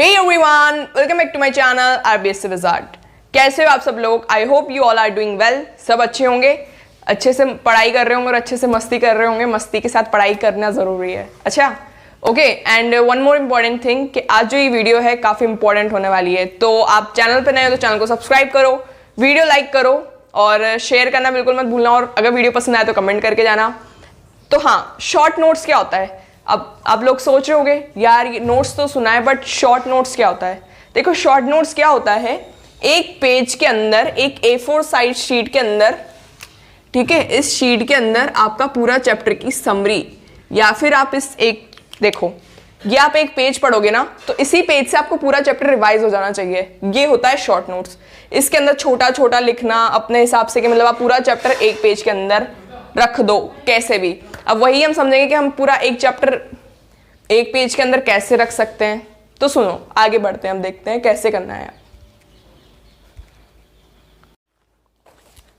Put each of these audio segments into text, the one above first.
Hey everyone, welcome back to my channel RBSC wizard. कैसे हो आप सब लोग? I hope you all are doing well. सब अच्छे होंगे, अच्छे से पढ़ाई कर रहे होंगे और अच्छे से मस्ती कर रहे होंगे। मस्ती के साथ पढ़ाई करना ज़रूरी है। अच्छा, okay. And one more important thing कि आज जो ये वीडियो है काफ़ी इंपॉर्टेंट होने वाली है। तो आप चैनल पर नए हो तो चैनल को सब्सक्राइब करो, वीडियो लाइक करो और शेयर करना बिल्कुल मत भूलना। और अगर वीडियो पसंद आए तो कमेंट करके जाना। तो हाँ, शॉर्ट नोट्स क्या होता है? अब आप लोग सोच रहे होंगे यार ये नोट्स तो सुना है, बट शॉर्ट नोट्स क्या होता है? देखो, शॉर्ट नोट्स क्या होता है, एक पेज के अंदर, एक A4 साइज शीट के अंदर, ठीक है, इस शीट के अंदर आपका पूरा चैप्टर की समरी, या फिर आप इस एक देखो, ये आप एक पेज पढ़ोगे ना तो इसी पेज से आपको पूरा चैप्टर रिवाइज हो जाना चाहिए। ये होता है शॉर्ट नोट्स। इसके अंदर छोटा छोटा लिखना अपने हिसाब से कि मतलब आप पूरा चैप्टर एक पेज के अंदर रख दो कैसे भी। अब वही हम समझेंगे कि हम पूरा एक चैप्टर एक पेज के अंदर कैसे रख सकते हैं। तो सुनो, आगे बढ़ते हैं, हम देखते हैं कैसे करना है।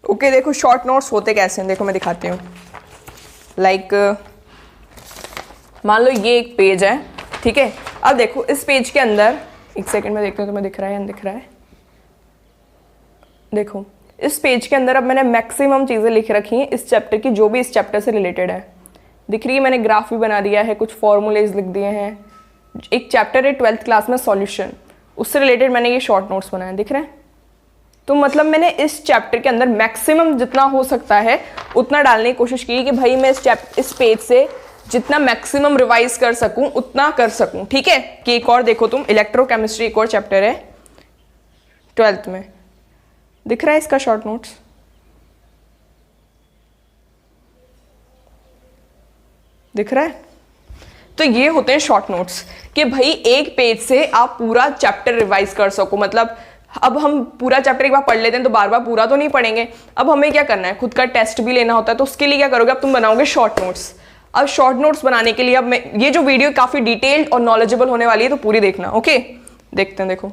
ओके, देखो शॉर्ट नोट्स होते कैसे हैं, देखो मैं दिखाती हूँ। लाइक मान लो ये एक पेज है, ठीक है। अब देखो इस पेज के अंदर, एक सेकंड में देखते हैं तुम्हें दिख रहा है या नहीं दिख रहा है। देखो इस पेज के अंदर अब मैंने मैक्सिमम चीज़ें लिख रखी हैं इस चैप्टर की, जो भी इस चैप्टर से रिलेटेड है। दिख रही है, मैंने ग्राफ भी बना दिया है, कुछ फॉर्मूलेज लिख दिए हैं। एक चैप्टर है 12th क्लास में सॉल्यूशन, उससे रिलेटेड मैंने ये शॉर्ट नोट्स बनाए, दिख रहे हैं। तो मतलब मैंने इस चैप्टर के अंदर मैक्सिमम जितना हो सकता है उतना डालने की कोशिश की कि भाई मैं इस पेज से जितना मैक्सिमम रिवाइज कर सकूं उतना कर सकूं, ठीक है। कि एक और देखो तुम, इलेक्ट्रोकेमिस्ट्री एक और चैप्टर है 12th में, दिख रहा है इसका शॉर्ट नोट्स। दिख रहा है? तो ये होते हैं शॉर्ट नोट्स कि भाई एक पेज से आप पूरा चैप्टर रिवाइज कर सको। मतलब अब हम पूरा चैप्टर एक बार पढ़ लेते हैं तो बार बार पूरा तो नहीं पढ़ेंगे। अब हमें क्या करना है, खुद का टेस्ट भी लेना होता है। तो उसके लिए क्या करोगे, अब तुम बनाओगे शॉर्ट नोट्स। अब शॉर्ट नोट्स बनाने के लिए अब मैं ये जो वीडियो काफ़ी डिटेल्ड और नॉलेजेबल होने वाली है, तो पूरी देखना। ओके, देखते हैं। देखो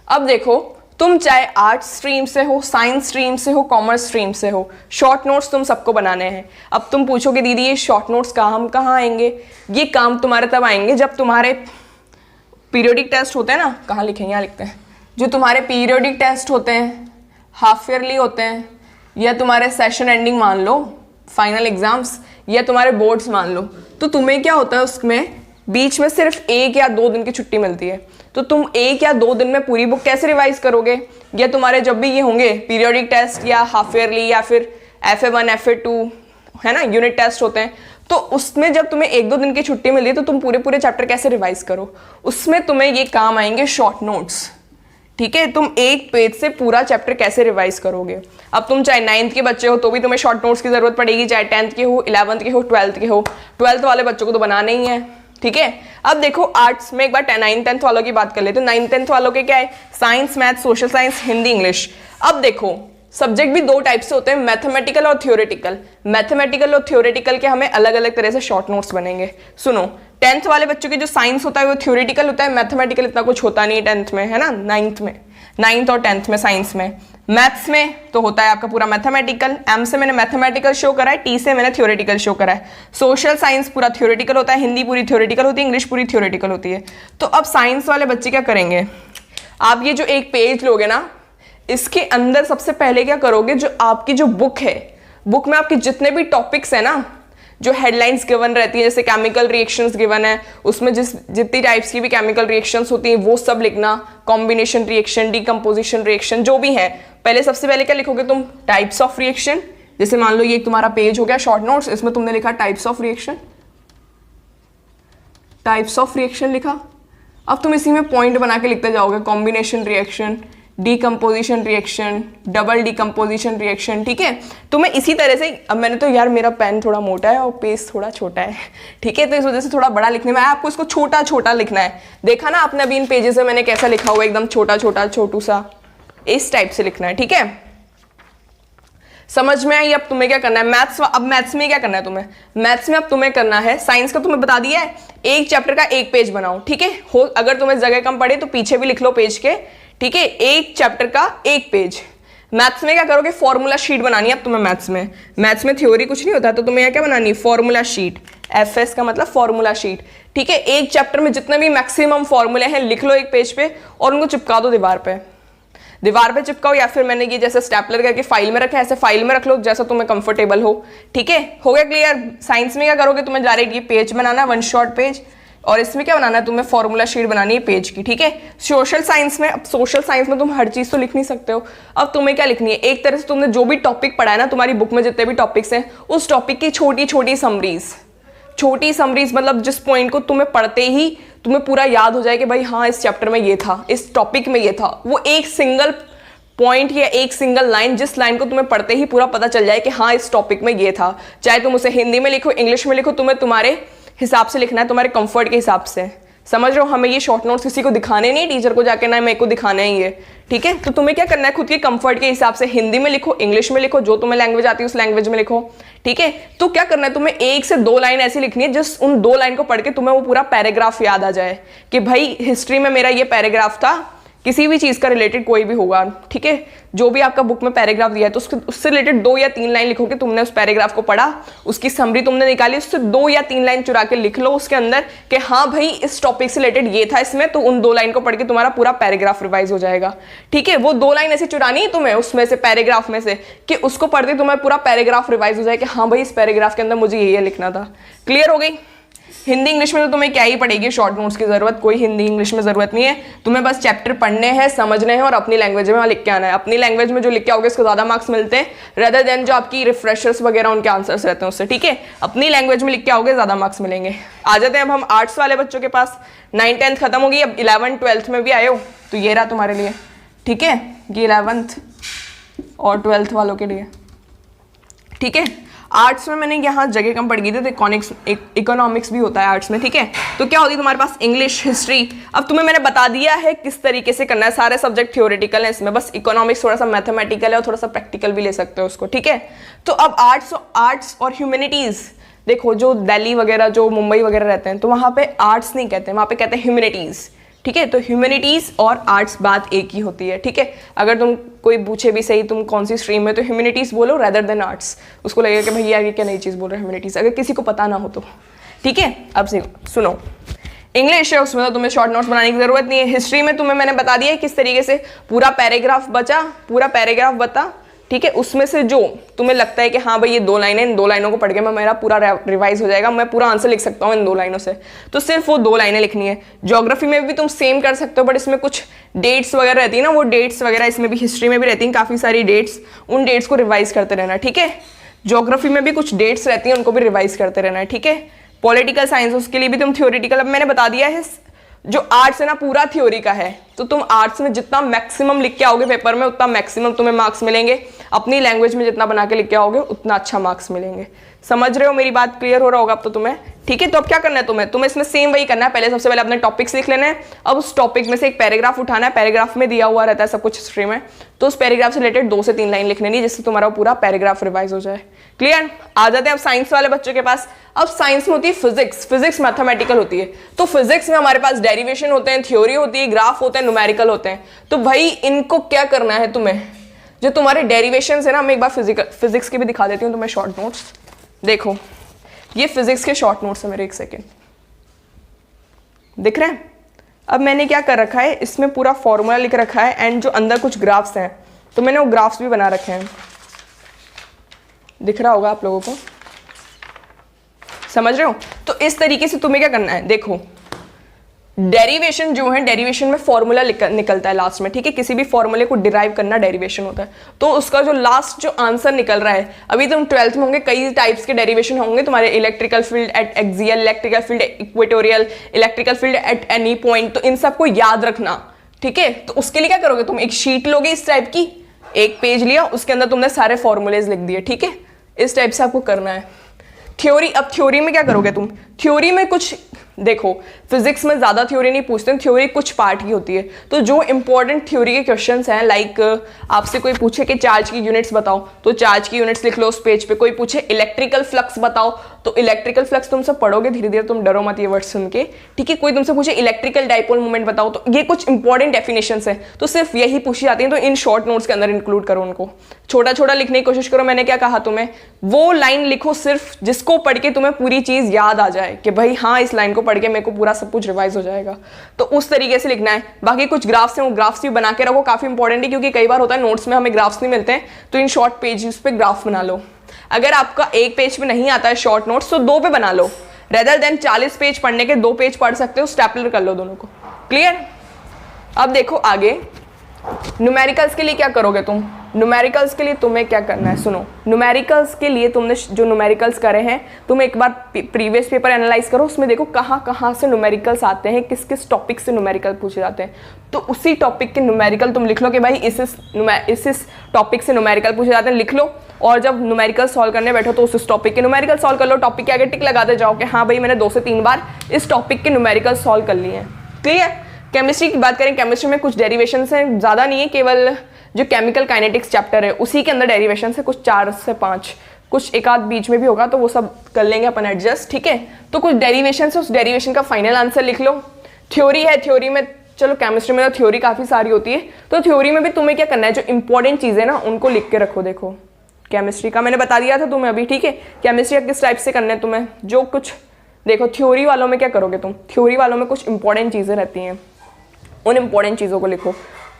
अब देखो, तुम चाहे आर्ट्स स्ट्रीम से हो, साइंस स्ट्रीम से हो, कॉमर्स स्ट्रीम से हो, शॉर्ट नोट्स तुम सबको बनाने हैं। अब तुम पूछोगे दीदी ये शॉर्ट नोट्स कहाँ आएंगे? ये काम तुम्हारे तब आएंगे जब तुम्हारे पीरियोडिक टेस्ट होते हैं ना, कहाँ लिखेंगे, यहाँ लिखते हैं। जो तुम्हारे पीरियोडिक टेस्ट होते हैं, हाफ ईयरली होते हैं, या तुम्हारे सेशन एंडिंग मान लो, फाइनल एग्जाम्स, या तुम्हारे बोर्ड्स मान लो, तो तुम्हें क्या होता है उसमें बीच में सिर्फ 1 या 2 दिन की छुट्टी मिलती है। तो तुम 1 या 2 दिन में पूरी बुक कैसे रिवाइज करोगे? या तुम्हारे जब भी ये होंगे पीरियोडिक टेस्ट या हाफ ईयरली या फिर FA1 FA2 है ना, यूनिट टेस्ट होते हैं, तो उसमें जब तुम्हें 1-2 दिन की छुट्टी मिली तो तुम पूरे चैप्टर कैसे रिवाइज करो? उसमें तुम्हें ये काम आएंगे शॉर्ट नोट्स, ठीक है। तुम एक पेज से पूरा चैप्टर कैसे रिवाइज करोगे? अब तुम चाहे 9th के बच्चे हो तो भी तुम्हें शॉर्ट नोट्स की जरूरत पड़ेगी, चाहे 10th के हो, 11th के हो, 12th के हो। 12th वाले बच्चों को तो बनाना ही है, ठीक है। अब देखो आर्ट्स में एक बार 9th-10th वालों की बात कर लेते हैं। 9th-10th वालों के क्या है, science, math, social science, Hindi, English. अब देखो सब्जेक्ट भी 2 टाइप से होते हैं, मैथमेटिकल और थ्योरेटिकल। मैथमेटिकल और थ्योरेटिकल के हमें अलग अलग तरह से शॉर्ट नोट्स बनेंगे। सुनो, 10th वाले बच्चों की जो साइंस होता है वो थ्योरेटिकल होता है, मैथमेटिकल इतना कुछ होता नहीं 10th में, है ना, 9th और 10th में। साइंस में, मैथ्स में तो होता है आपका पूरा मैथमेटिकल। M से मैंने मैथमेटिकल शो करा है, T से मैंने थ्योरेटिकल शो करा है। सोशल साइंस पूरा थ्योरेटिकल होता है, हिंदी पूरी थ्योरेटिकल होती है, इंग्लिश पूरी थ्योरेटिकल होती है। तो अब साइंस वाले बच्चे क्या करेंगे, आप ये जो एक पेज लोगे ना, इसके अंदर सबसे पहले क्या करोगे, जो आपकी जो बुक है, बुक में आपके जितने भी टॉपिक्स है ना, जो हेडलाइंस गिवन रहती है, जैसे केमिकल रिएक्शंस गिवन है, उसमें जितनी टाइप्स की भी केमिकल रिएक्शंस होती हैं वो सब लिखना। कॉम्बिनेशन रिएक्शन, डीकम्पोजिशन रिएक्शन, जो भी है, पहले सबसे पहले क्या लिखोगे तुम, टाइप्स ऑफ रिएक्शन। जैसे मान लो ये तुम्हारा पेज हो गया शॉर्ट नोट्स, इसमें तुमने लिखा types of reaction, types of reaction लिखा। अब तुम इसी में पॉइंट बना के लिखते जाओगे, combination reaction, decomposition reaction, double decomposition reaction, ठीक है। तो मैं इसी तरह से, अब मैंने तो यार मेरा पेन थोड़ा मोटा है और पेज थोड़ा छोटा है, ठीक है, तो इस वजह से थोड़ा बड़ा लिखने में आपको इसको छोटा छोटा लिखना है। देखा ना आपने अभी इन पेजेस में मैंने कैसा लिखा हुआ है, एकदम छोटा छोटा छोटू सा, इस टाइप से लिखना है, ठीक है। समझ में आई? अब तुम्हें क्या करना है, मैथ्स। अब मैथ्स में क्या करना है तुम्हें, मैथ्स में अब तुम्हें करना है, साइंस का तुम्हें बता दिया है, एक चैप्टर का एक पेज बनाओ, ठीक है। हो अगर तुम्हें जगह कम पड़े तो पीछे भी लिख लो पेज के, ठीक है, एक चैप्टर का एक पेज। मैथ्स में क्या करोगे, फॉर्मूला शीट बनानी है अब तुम्हें। मैथ्स में थ्योरी कुछ नहीं होता, तो तुम्हें क्या बनानी है, फॉर्मूला शीट। FS का मतलब फॉर्मूला शीट, ठीक है, एक चैप्टर में जितने भी मैक्सिमम फॉर्मूले हैं लिख लो एक पेज पे और उनको चिपका दो दीवार पे, दीवार पे चिपकाओ, या फिर मैंने ये जैसे स्टेपलर करके फाइल में रखा है ऐसे फाइल में रख लो जैसा तुम्हें कंफर्टेबल हो। ठीक है, हो गया क्लियर। साइंस में क्या करोगे, तुम्हें डायरेक्ट ये पेज बनाना है, वन शॉट पेज, और इसमें क्या बनाना है, तुम्हें फॉर्मूला शीट बनानी है पेज की। ठीक है, सोशल साइंस में, अब सोशल साइंस में तुम हर चीज तो लिख नहीं सकते हो, अब तुम्हें क्या लिखनी है, एक तरह से तुमने जो भी टॉपिक पढ़ा है ना तुम्हारी बुक में जितने भी टॉपिक्स हैं उस टॉपिक की छोटी छोटी समरीज, छोटी समरीज मतलब जिस पॉइंट को तुम्हें पढ़ते ही तुम्हें पूरा याद हो जाए कि भाई हाँ इस चैप्टर में ये था, इस टॉपिक में ये था, वो एक सिंगल पॉइंट या एक सिंगल लाइन, जिस लाइन को तुम्हें पढ़ते ही पूरा पता चल जाए कि हाँ इस टॉपिक में ये था। चाहे तुम उसे हिंदी में लिखो, इंग्लिश में लिखो, तुम्हें तुम्हारे हिसाब से लिखना है, तुम्हारे कंफर्ट के हिसाब से। समझ रहे हो, हमें ये शॉर्ट नोट्स किसी को दिखाने नहीं, टीचर को जाके ना मेरे को दिखाना है ये। ठीक है, तो तुम्हें क्या करना है, खुद के कंफर्ट के हिसाब से हिंदी में लिखो, इंग्लिश में लिखो, जो तुम्हें लैंग्वेज आती है उस लैंग्वेज में लिखो। ठीक है, तो क्या करना है, तुम्हें 1 से 2 लाइन ऐसी लिखनी है जिस उन 2 लाइन को पढ़ के तुम्हें वो पूरा पैराग्राफ याद आ जाए कि भाई हिस्ट्री में मेरा ये पैराग्राफ था, किसी भी चीज का रिलेटेड कोई भी होगा। ठीक है, जो भी आपका बुक में पैराग्राफ दिया है तो उससे रिलेटेड 2 या 3 लाइन लिखोगे, तुमने उस पैराग्राफ को पढ़ा, उसकी समरी तुमने निकाली, उससे 2 या 3 लाइन चुरा के लिख लो उसके अंदर कि हाँ भाई इस टॉपिक से रिलेटेड ये था इसमें, तो उन 2 लाइन को पढ़ के तुम्हारा पूरा पैराग्राफ रिवाइज हो जाएगा। ठीक है, वो 2 लाइन ऐसी चुरानी है तुम्हें उसमें से, पैराग्राफ में से, कि उसको पढ़ते तुम्हारा पूरा पैराग्राफ रिवाइज हो जाए कि हाँ भाई इस पैराग्राफ के अंदर मुझे ये लिखना था। क्लियर हो गई। हिंदी इंग्लिश में तो तुम्हें क्या ही पड़ेगी शॉर्ट नोट्स की जरूरत, कोई हिंदी इंग्लिश में जरूरत नहीं है, तुम्हें बस चैप्टर पढ़ने हैं, समझने हैं और अपनी लैंग्वेज में लिख के आना है। अपनी लैंग्वेज में जो लिख के आओगे उसको ज्यादा मार्क्स मिलते हैं रेदर देन जो आपकी रिफ्रेशर्स वगैरह उनके आंसर्स रहते हैं उससे। ठीक है, अपनी लैंग्वेज में लिख के आओगे ज्यादा मार्क्स मिलेंगे। आ जाते हैं अब हम आर्ट्स वाले बच्चों के पास। 9th 10th खत्म होगी, अब 11th 12th में भी आए हो तो ये रहा तुम्हारे लिए। ठीक है, ये 11th और 12th वालों के लिए। ठीक है, आर्ट्स में मैंने यहाँ जगह कम पड़ गई थी तो इकोनॉमिक्स भी होता है आर्ट्स में। ठीक है, तो क्या होती है तुम्हारे पास इंग्लिश, हिस्ट्री। अब तुम्हें मैंने बता दिया है किस तरीके से करना है, सारे सब्जेक्ट थ्योरेटिकल है इसमें, बस इकोनॉमिक्स थोड़ा सा मैथमेटिकल है और थोड़ा सा प्रैक्टिकल भी ले सकते हो उसको। ठीक है, तो अब आर्ट्स और ह्यूमैनिटीज, देखो जो दिल्ली वगैरह जो मुंबई वगैरह रहते हैं तो वहाँ पे आर्ट्स नहीं कहते हैं, वहाँ पे कहते हैं ह्यूमैनिटीज। ठीक है, तो ह्यूमैनिटीज और आर्ट्स बात एक ही होती है। ठीक है, अगर तुम कोई पूछे भी सही तुम कौन सी स्ट्रीम में, तो ह्यूमैनिटीज बोलो रेदर देन आर्ट्स, उसको लगेगा कि भैया आगे क्या नई चीज बोल रहे हैं ह्यूमैनिटीज, अगर किसी को पता ना हो तो। ठीक है, अब सुनो, इंग्लिश है उसमें तो तुम्हें शॉर्ट नोट्स बनाने की जरूरत नहीं है। हिस्ट्री में तुम्हें मैंने बता दिया है किस तरीके से पूरा पैराग्राफ बचा, पूरा पैराग्राफ बता। ठीक है, उसमें से जो तुम्हें लगता है कि हाँ भाई ये 2 लाइनें, इन 2 लाइनों को पढ़ के मेरा पूरा रिवाइज हो जाएगा, मैं पूरा आंसर लिख सकता हूँ इन 2 लाइनों से, तो सिर्फ वो 2 लाइनें लिखनी है। ज्योग्राफी में भी तुम सेम कर सकते हो, बट इसमें कुछ डेट्स वगैरह रहती है ना, वो डेट्स वगैरह इसमें भी, हिस्ट्री में भी रहती हैं काफ़ी सारी डेट्स, उन डेट्स को रिवाइज करते रहना। ठीक है, ज्योग्राफी में भी कुछ डेट्स रहती हैं, उनको भी रिवाइज करते रहना है। ठीक है, पॉलिटिकल साइंस उसके लिए भी तुम थ्योरेटिकल, अब मैंने बता दिया है जो आर्ट्स है ना पूरा थ्योरी का है, तो तुम आर्ट्स में जितना मैक्सिमम लिख के आओगे पेपर में उतना मैक्सिमम तुम्हें मार्क्स मिलेंगे, अपनी लैंग्वेज में जितना बना के लिख के आओगे उतना अच्छा मार्क्स मिलेंगे। समझ रहे हो, मेरी बात क्लियर हो रहा होगा अब तो तुम्हें। ठीक है, तो अब क्या करना है तुम्हें इसमें सेम वही करना है, पहले सबसे पहले अपने टॉपिक्स लिख लेना है, अब उस टॉपिक में से एक पैराग्राफ उठाना है, पैराग्राफ में दिया हुआ रहता है सब कुछ हिस्ट्री में, तो उस पैराग्राफ से रिलेटेड 2 से 3 लाइन लिख लेनी जिससे तुम्हारा पूरा पैराग्राफ रिवाइज हो जाए। क्लियर। आ जाते हैं अब साइंस वाले बच्चों के पास। अब साइंस में होती है फिजिक्स मैथमेटिकल होती है, तो फिजिक्स में हमारे पास डेरिवेशन होते हैं, थ्योरी होती है, ग्राफ होते हैं, न्यूमेरिकल होते हैं। तो भाई इनको क्या करना है तुम्हें, जो तुम्हारे डेरिवेशन है ना, मैं एक बार फिजिक्स के भी दिखा देती हूँ तुम्हें शॉर्ट नोट्स। देखो ये फिजिक्स के शॉर्ट नोट्स है मेरे, एक सेकेंड दिख रहे हैं। अब मैंने क्या कर रखा है, इसमें पूरा फॉर्मूला लिख रखा है एंड जो अंदर कुछ ग्राफ्स हैं तो मैंने वो ग्राफ्स भी बना रखे हैं, दिख रहा होगा आप लोगों को, समझ रहे हो। तो इस तरीके से तुम्हें क्या करना है, देखो डेरिवेशन जो है, डेरिवेशन में फॉर्मूला निकलता है लास्ट में। ठीक है, किसी भी फॉर्मूले को डिराइव करना डेरिवेशन होता है, तो उसका जो लास्ट जो आंसर निकल रहा है, अभी तुम 12th में होंगे, कई टाइप्स के डेरिवेशन होंगे तुम्हारे, electrical field at axial, electrical field equatorial, electrical field at any point, तो इन सबको याद रखना। ठीक है, तो उसके लिए क्या करोगे, तुम एक शीट लोगे इस टाइप की, एक पेज लिया, उसके अंदर तुमने सारे फॉर्मूलेज लिख दिए। ठीक है, इस टाइप से आपको करना है। थ्योरी, अब थ्योरी में क्या करोगे तुम, थ्योरी में कुछ देखो, फिजिक्स में ज्यादा थ्योरी नहीं पूछते हैं, थ्योरी कुछ पार्ट की होती है, तो जो इंपॉर्टेंट थ्योरी के क्वेश्चंस हैं, लाइक आपसे कोई पूछे कि चार्ज की यूनिट्स बताओ, तो चार्ज की यूनिट्स लिख लो उस पेज पे। कोई पूछे इलेक्ट्रिकल फ्लक्स बताओ, तो इलेक्ट्रिकल फ्लक्स तुम सब पढ़ोगे धीरे धीरे, तुम डरो मत ये वर्ड सुन के, ठीक है। कोई तुमसे पूछे इलेक्ट्रिकल डाइपोल मोमेंट बताओ, तो ये कुछ इंपॉर्टेंट डेफिनेशंस है, तो सिर्फ यही पूछी जाती है, तो इन शॉर्ट नोट्स के अंदर इंक्लूड करो उनको। छोटा छोटा लिखने की कोशिश करो, मैंने क्या कहा तुम्हें, वो लाइन लिखो सिर्फ जिसको पढ़ के तुम्हें पूरी चीज याद आ जाए कि भाई हाँ इस लाइन को पढ़ के मेरे को पूरा सब कुछ रिवाइज हो जाएगा, तो उस तरीके से लिखना है। बाकी कुछ ग्राफ्स हैं, वो ग्राफ्स भी बना के रखो, काफी इंपॉर्टेंट है, क्योंकि कई बार होता है नोट्स में हमें ग्राफ्स नहीं मिलते हैं, तो इन शॉर्ट पेजेस पे ग्राफ बना लो। अगर आपका एक पेज पे नहीं आता है शॉर्ट नोट्स तो 2 पे बना लो, रेदर देन 40 पेज पढ़ने के 2 पेज पढ़ सकते हो, स्टेपलर कर लो दोनों को। क्लियर? अब देखो आगे न्यूमेरिकल्स के लिए क्या करोगे तुम। न्यूमेरिकल्स के लिए तुम्हें क्या करना है, सुनो। न्यूमेरिकल्स के लिए तुमने जो न्यूमेरिकल्स करे हैं, तुम एक बार प्रीवियस पेपर एनालाइज करो, उसमें देखो कहाँ कहाँ से न्यूमेरिकल्स आते हैं, किस किस टॉपिक से न्यूमेरिकल पूछे जाते हैं, तो उसी टॉपिक के न्यूमेरिकल तुम लिख लो कि भाई इस टॉपिक से न्यूमेरिकल पूछे जाते हैं, लिख लो। और जब न्यूमेरिकल सॉल्व करने बैठो तो उस टॉपिक के न्यूमेरिकल सॉल्व कर लो, टॉपिक के आगे टिक लगाते जाओ कि हाँ भाई मैंने 2 से 3 बार इस टॉपिक के न्यूमेरिकल सॉल्व कर लिए हैं। क्लियर? केमिस्ट्री की बात करें, केमिस्ट्री में कुछ डेरिवेशंस हैं, ज़्यादा नहीं है, केवल जो केमिकल काइनेटिक्स चैप्टर है उसी के अंदर डेरिवेशन है कुछ 4 से 5, कुछ एक आध बीच में भी होगा तो वो सब कर लेंगे अपन एडजस्ट, ठीक है। तो कुछ डेरिवेशन है, उस डेरिवेशन का फाइनल आंसर लिख लो। थ्योरी है, थ्योरी में चलो केमिस्ट्री में तो थ्योरी काफ़ी सारी होती है, तो थ्योरी में भी तुम्हें क्या करना है, जो इंपॉर्टेंट चीज़ें ना उनको लिख के रखो। देखो केमिस्ट्री का मैंने बता दिया था तुम्हें अभी, ठीक है। केमिस्ट्री किस टाइप से करना है तुम्हें, जो कुछ देखो थ्योरी वालों में क्या करोगे तुम, थ्योरी वालों में कुछ इंपॉर्टेंट चीज़ें रहती हैं, उन इंपॉर्टेंट चीज़ों को लिखो।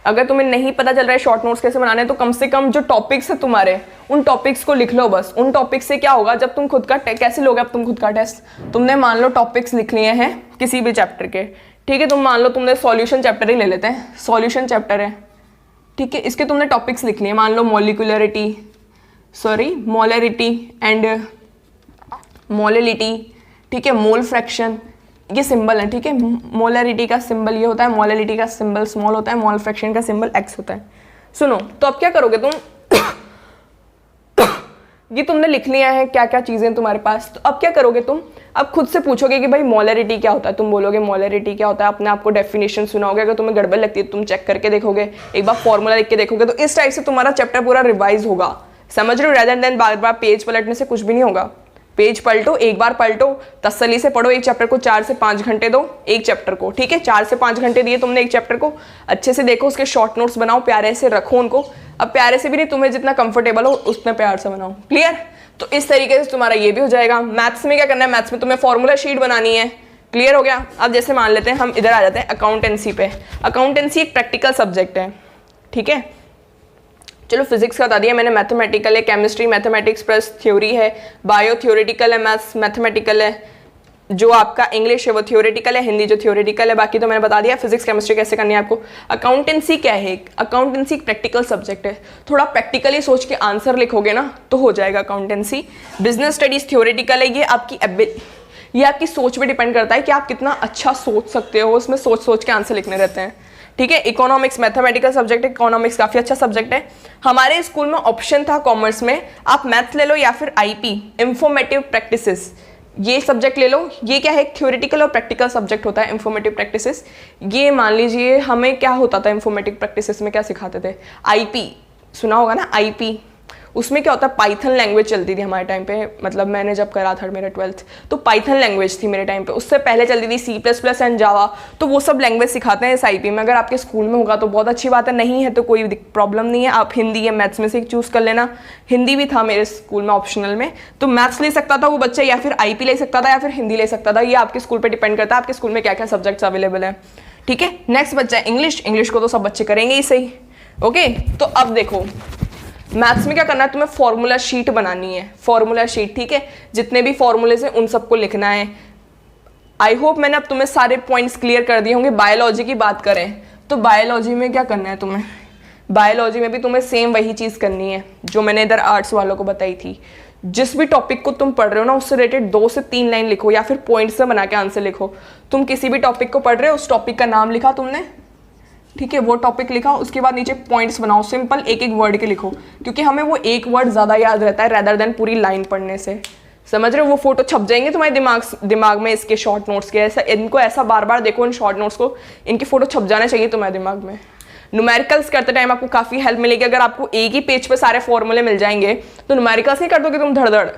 अगर तुम्हें नहीं पता चल रहा है शॉर्ट नोट्स कैसे बनाने, तो कम से कम जो टॉपिक्स है तुम्हारे उन टॉपिक्स को लिख लो बस। उन टॉपिक्स से क्या होगा, जब तुम खुद का कैसे लोगे अब तुम खुद का टेस्ट, तुमने मान लो टॉपिक्स लिख लिए हैं किसी भी चैप्टर के, ठीक है। तुम मान लो तुमने सॉल्यूशन चैप्टर ही ले लेते हैं, सॉल्यूशन चैप्टर है, ठीक है। इसके तुमने टॉपिक्स लिख लिए, मान लो मोलरिटी एंड मोलिलिटी, ठीक है, मोल फ्रैक्शन, ये सिंबल है, ठीक है। मोलरिटी का सिंबल ये होता है, मोलिलिटी का सिंबल स्मॉल होता है, मोल फ्रैक्शन का सिंबल एक्स होता है। सुनो, तो अब क्या करोगे तुम ये तुमने लिख लिया है क्या क्या चीज़ें तुम्हारे पास, तो अब क्या करोगे तुम, अब खुद से पूछोगे कि भाई मोलरिटी क्या होता है, तुम बोलोगे मोलरिटी क्या होता है, अपने आप को डेफिनेशन सुनाओगे। अगर तुम्हें गड़बड़ लगती है तुम चेक करके देखोगे, एक बार फॉर्मूला लिख के देखोगे, तो इस टाइप से तुम्हारा चैप्टर पूरा रिवाइज होगा। समझ रहे हो? रेदर देन बार बार पेज पलटने से कुछ भी नहीं होगा। पेज पलटो, एक बार पलटो, तसल्ली से पढ़ो, एक चैप्टर को 4 से 5 घंटे दो एक चैप्टर को, ठीक है। 4 से 5 घंटे दिए तुमने एक चैप्टर को, अच्छे से देखो, उसके शॉर्ट नोट्स बनाओ, प्यारे से रखो उनको। अब प्यारे से भी नहीं, तुम्हें जितना कंफर्टेबल हो उतना प्यार से बनाओ। क्लियर? तो इस तरीके से तुम्हारा ये भी हो जाएगा। मैथ्स में क्या करना है, मैथ्स में तुम्हें फॉर्मूला शीट बनानी है। क्लियर हो गया? अब जैसे मान लेते हैं हम इधर आ जाते हैं अकाउंटेंसी पे। अकाउंटेंसी एक प्रैक्टिकल सब्जेक्ट है, ठीक है। चलो फिजिक्स का बता दिया मैंने, मैथमेटिकल है, केमिस्ट्री मैथमेटिक्स प्लस थ्योरी है, बायो थ्योरेटिकल है, मैथ्स मैथमेटिकल है, जो आपका इंग्लिश है वो थ्योरेटिकल है, हिंदी जो थ्योरेटिकल है, बाकी तो मैंने बता दिया। फिजिक्स केमिस्ट्री कैसे करनी है आपको। अकाउंटेंसी क्या है, अकाउंटेंसी एक प्रैक्टिकल सब्जेक्ट है, थोड़ा प्रैक्टिकली सोच के आंसर लिखोगे ना तो हो जाएगा अकाउंटेंसी। बिजनेस स्टडीज थ्योरेटिकल है, ये आपकी सोच पे डिपेंड करता है कि आप कितना अच्छा सोच सकते हो, उसमें सोच सोच के आंसर लिखने रहते हैं, ठीक है। इकोनॉमिक्स मैथमेटिकल सब्जेक्ट है, इकोनॉमिक्स काफ़ी अच्छा सब्जेक्ट है। हमारे स्कूल में ऑप्शन था कॉमर्स में, आप मैथ्स ले लो या फिर आईपी इंफॉर्मेटिव प्रैक्टिसेस, ये सब्जेक्ट ले लो। ये क्या है, थ्योरेटिकल और प्रैक्टिकल सब्जेक्ट होता है इंफॉर्मेटिव प्रैक्टिसेस। ये मान लीजिए हमें क्या होता था इंफॉर्मेटिव प्रैक्टिसेस में, क्या सिखाते थे, आईपी सुना होगा ना, आईपी। उसमें क्या होता है, पाइथन लैंग्वेज चलती थी हमारे टाइम पे, मतलब मैंने जब करा था मेरा 12th, तो पाइथन लैंग्वेज थी मेरे टाइम पे। उससे पहले चलती थी C++ एंड जावा, तो वो सब लैंग्वेज सिखाते हैं इस आईपी में। अगर आपके स्कूल में होगा तो बहुत अच्छी बात है, नहीं है तो कोई प्रॉब्लम नहीं है, आप हिंदी या मैथ्स में से एक चूज़ कर लेना। हिंदी भी था मेरे स्कूल में ऑप्शनल में, तो मैथ्स ले सकता था वो बच्चा, या फिर आईपी ले सकता था, या फिर हिंदी ले सकता था। ये आपके स्कूल पर डिपेंड करता है आपके स्कूल में क्या क्या सब्जेक्ट्स अवेलेबल है, ठीक है। नेक्स्ट बच्चा है इंग्लिश। इंग्लिश को तो सब बच्चे करेंगे ही सही, ओके। तो अब देखो मैथ्स में क्या करना है, तुम्हें फॉर्मूला शीट बनानी है, फॉर्मूला शीट, ठीक है। जितने भी फॉर्मूलेज हैं उन सबको लिखना है। आई होप मैंने अब तुम्हें सारे पॉइंट्स क्लियर कर दिए होंगे। बायोलॉजी की बात करें तो बायोलॉजी में क्या करना है तुम्हें, बायोलॉजी में भी तुम्हें सेम वही चीज़ करनी है जो मैंने इधर आर्ट्स वालों को बताई थी। जिस भी टॉपिक को तुम पढ़ रहे हो ना, उससे रिलेटेड 2 से 3 लाइन लिखो, या फिर पॉइंट्स से बना के आंसर लिखो। तुम किसी भी टॉपिक को पढ़ रहे हो, उस टॉपिक का नाम लिखा तुमने, ठीक है, वो टॉपिक लिखा, उसके बाद नीचे पॉइंट्स बनाओ, सिंपल एक एक वर्ड के लिखो, क्योंकि हमें वो एक वर्ड ज़्यादा याद रहता है रेदर देन पूरी लाइन पढ़ने से। समझ रहे हो? वो फोटो छप जाएंगे तुम्हारे दिमाग में इसके शॉर्ट नोट्स के। ऐसा इनको ऐसा बार बार देखो, इन शॉर्ट नोट्स को, इनकी फोटो छप जाने चाहिए तुम्हारे दिमाग में। न्यूमेरिकल्स करते टाइम आपको काफ़ी हेल्प मिलेगी। अगर आपको एक ही पेज पे सारे फॉर्मूले मिल जाएंगे तो न्यूमेरिकल्स नहीं कर दोगे तुम धड़ धड़,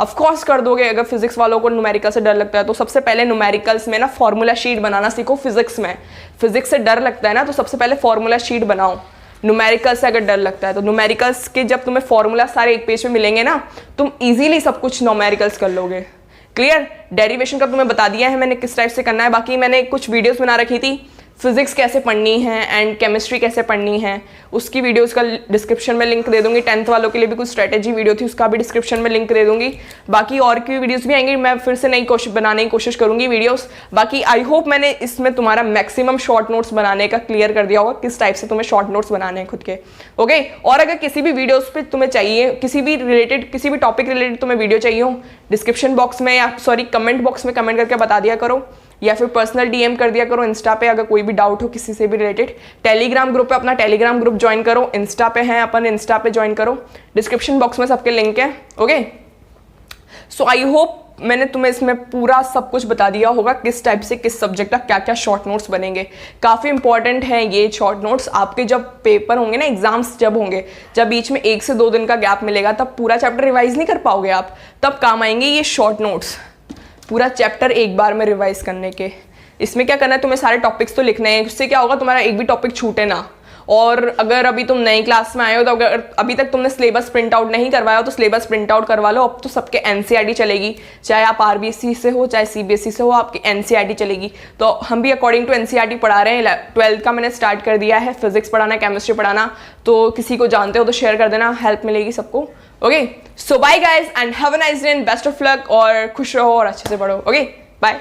ऑफ कोर्स कर दोगे। अगर फिजिक्स वालों को न्यूमेरिकल से डर लगता है तो सबसे पहले न्यूमेरिकल्स में ना फॉर्मूला शीट बनाना सीखो। फिजिक्स में फिजिक्स से डर लगता है ना, तो सबसे पहले फॉर्मूला शीट बनाओ। न्यूमेरिकल से अगर डर लगता है तो न्यूमेरिकल्स के जब तुम्हें फॉर्मूला सारे एक पेज में मिलेंगे ना, तुम इजीली सब कुछ न्यूमेरिकल्स कर लोगे। क्लियर? डेरिवेशन का तुम्हें बता दिया है मैंने किस टाइप से करना है। बाकी मैंने कुछ वीडियोस बना रखी थी फिजिक्स कैसे पढ़नी है एंड केमिस्ट्री कैसे पढ़नी है, उसकी वीडियोस का डिस्क्रिप्शन में लिंक दे दूंगी। 10th वालों के लिए भी कुछ स्ट्रेटेजी वीडियो थी, उसका भी डिस्क्रिप्शन में लिंक दे दूंगी। बाकी और की वीडियोस भी आएंगी, मैं फिर से नई बनाने की कोशिश करूंगी वीडियोस। बाकी आई होप मैंने इसमें तुम्हारा मैक्सिमम शॉर्ट नोट्स बनाने का क्लियर कर दिया होगा, किस टाइप से तुम्हें शॉर्ट नोट्स बनाने हैं खुद के। ओके, और अगर किसी भी वीडियोस पे तुम्हें चाहिए, किसी भी टॉपिक रिलेटेड तुम्हें वीडियो चाहिए हो, डिस्क्रिप्शन बॉक्स में या कमेंट बॉक्स में कमेंट करके बता दिया करो, या फिर पर्सनल डीएम कर दिया करो इंस्टा पे। अगर कोई भी डाउट हो किसी से भी रिलेटेड, टेलीग्राम ग्रुप पे अपना टेलीग्राम ग्रुप ज्वाइन करो। इंस्टा पे हैं अपन, इंस्टा पे ज्वाइन करो, डिस्क्रिप्शन बॉक्स में सबके लिंक है। ओके, सो आई होप मैंने तुम्हें इसमें पूरा सब कुछ बता दिया होगा, किस टाइप से किस सब्जेक्ट का क्या क्या शॉर्ट नोट्स बनेंगे। काफ़ी इंपॉर्टेंट है ये शॉर्ट नोट्स। आपके जब पेपर होंगे ना, एग्जाम्स जब होंगे, जब बीच में 1 से 2 दिन का गैप मिलेगा, तब पूरा चैप्टर रिवाइज नहीं कर पाओगे आप, तब काम आएंगे ये शॉर्ट नोट्स, पूरा चैप्टर एक बार में रिवाइज करने के। इसमें क्या करना है, तुम्हें सारे टॉपिक्स तो लिखने हैं, उससे क्या होगा तुम्हारा एक भी टॉपिक छूटे ना। और अगर अभी तुम नई क्लास में आए हो तो अगर अभी तक तुमने सिलेबस प्रिंट आउट नहीं करवाया हो तो सिलेबस प्रिंट आउट करवा लो। अब तो सबके एनसीईआरटी चलेगी, चाहे आप आरबीएसई से हो चाहे सीबीएसई से हो, आपकी एनसीईआरटी चलेगी। तो हम भी अकॉर्डिंग टू एनसीईआरटी पढ़ा रहे हैं। 12th का मैंने स्टार्ट कर दिया है, फिजिक्स पढ़ाना, केमिस्ट्री पढ़ाना। तो किसी को जानते हो तो शेयर कर देना, हेल्प मिलेगी सबको। Okay, so bye guys and have a nice day and best of luck, और खुश रहो और अच्छे से पढ़ो। Okay, bye.